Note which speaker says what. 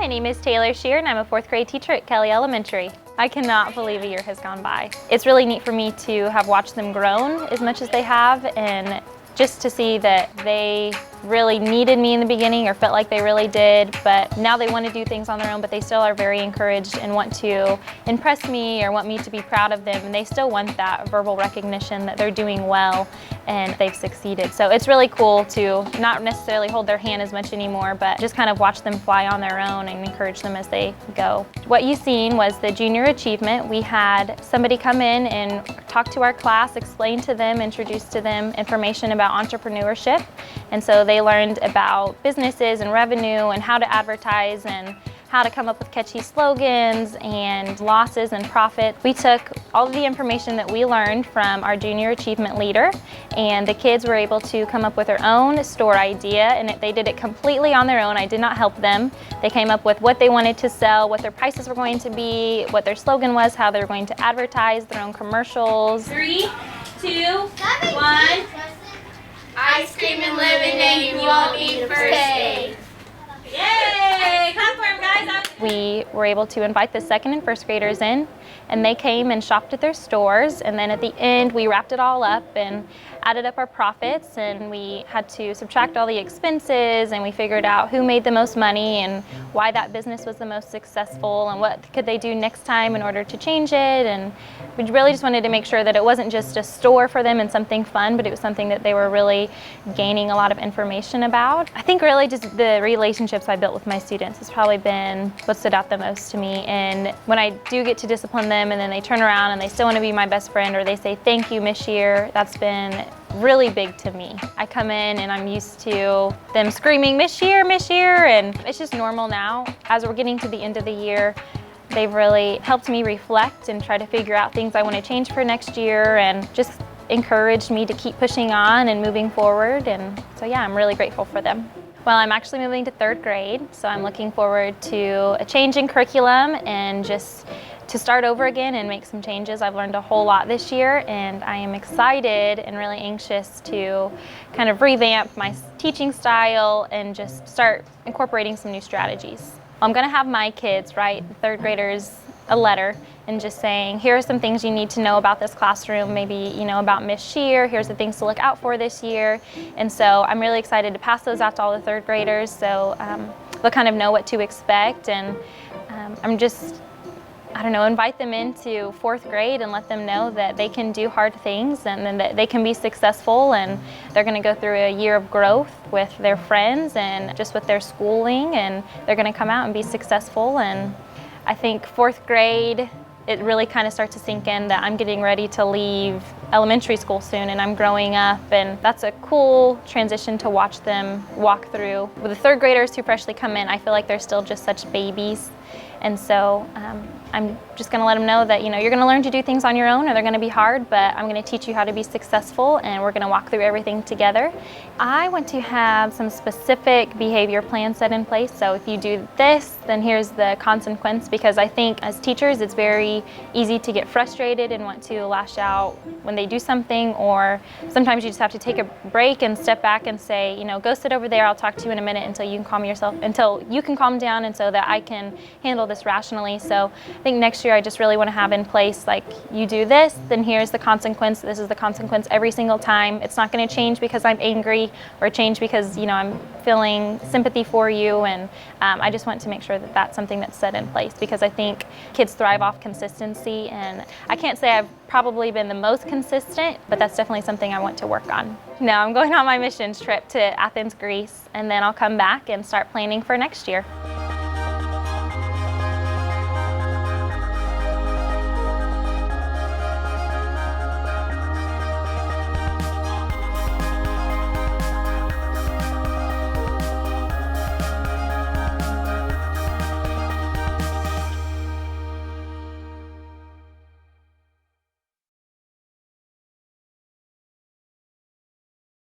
Speaker 1: my name is Taylor Scherer and I'm a 4th grade teacher at Kelly Elementary. I cannot believe a year has gone by. It's really neat for me to have watched them grown as much as they have, and just to see that they really needed me in the beginning or felt like they really did, but now they want to do things on their own, but they still are very encouraged and want to impress me or want me to be proud of them, and they still want that verbal recognition that they're doing well and they've succeeded. So it's really cool to not necessarily hold their hand as much anymore, but just kind of watch them fly on their own and encourage them as they go. What you've seen was the junior achievement. We had somebody come in and talk to our class, explain to them, introduce to them information about entrepreneurship. And so they learned about businesses and revenue and how to advertise and how to come up with catchy slogans and losses and profit. We took all of the information that we learned from our junior achievement leader, and the kids were able to come up with their own store idea, and they did it completely on their own. I did not help them. They came up with what they wanted to sell, what their prices were going to be, what their slogan was, how they were going to advertise, their own commercials.
Speaker 2: 3, 2, 1. Ice cream and lemonade, you won't need first aid. Yay! Clap for 'em, guys!
Speaker 1: We were able to invite the 2nd and 1st graders in, and they came and shopped at their stores, and then at the end we wrapped it all up and added up our profits, and we had to subtract all the expenses, and we figured out who made the most money and why that business was the most successful and what could they do next time in order to change it. And we really just wanted to make sure that it wasn't just a store for them and something fun, but it was something that they were really gaining a lot of information about. I think really just the relationships I built with my students has probably been what stood out the most to me. And when I do get to discipline them and then they turn around and they still want to be my best friend, or they say thank you, Miss Scherer, that's been really big to me. I come in and I'm used to them screaming, Miss Scherer, and it's just normal now. As we're getting to the end of the year, they've really helped me reflect and try to figure out things I want to change for next year, and just encouraged me to keep pushing on and moving forward. And so yeah, I'm really grateful for them. Well, I'm actually moving to 3rd grade, so I'm looking forward to a change in curriculum and just to start over again and make some changes. I've learned a whole lot this year, and I am excited and really anxious to kind of revamp my teaching style and just start incorporating some new strategies. I'm going to have my kids write the 3rd graders a letter and just saying, here are some things you need to know about this classroom, maybe about Miss Scherer, here's the things to look out for this year. And so I'm really excited to pass those out to all the 3rd graders, so they'll kind of know what to expect. And I'm just, invite them into 4th grade and let them know that they can do hard things and then that they can be successful, and they're going to go through a year of growth with their friends and just with their schooling, and they're going to come out and be successful. And I think 4th grade, it really kind of starts to sink in that I'm getting ready to leave elementary school soon and I'm growing up, and that's a cool transition to watch them walk through. With the 3rd graders who freshly come in, I feel like they're still just such babies. And so I'm just going to let them know that you're going to learn to do things on your own, and they're going to be hard, but I'm going to teach you how to be successful, and we're going to walk through everything together. I want to have some specific behavior plans set in place. So if you do this, then here's the consequence, because I think as teachers it's very easy to get frustrated and want to lash out when they do something, or sometimes you just have to take a break and step back and say, go sit over there, I'll talk to you in a minute until you can calm down, and so that I can handle this rationally. So I think next year I just really want to have in place, like, you do this, then here's the consequence. This is the consequence every single time. It's not going to change because I'm angry or change because I'm feeling sympathy for you. And I just want to make sure that that's something that's set in place, because I think kids thrive off consistency, and I can't say I've probably been the most consistent, but that's definitely something I want to work on. Now I'm going on my missions trip to Athens, Greece, and then I'll come back and start planning for next year.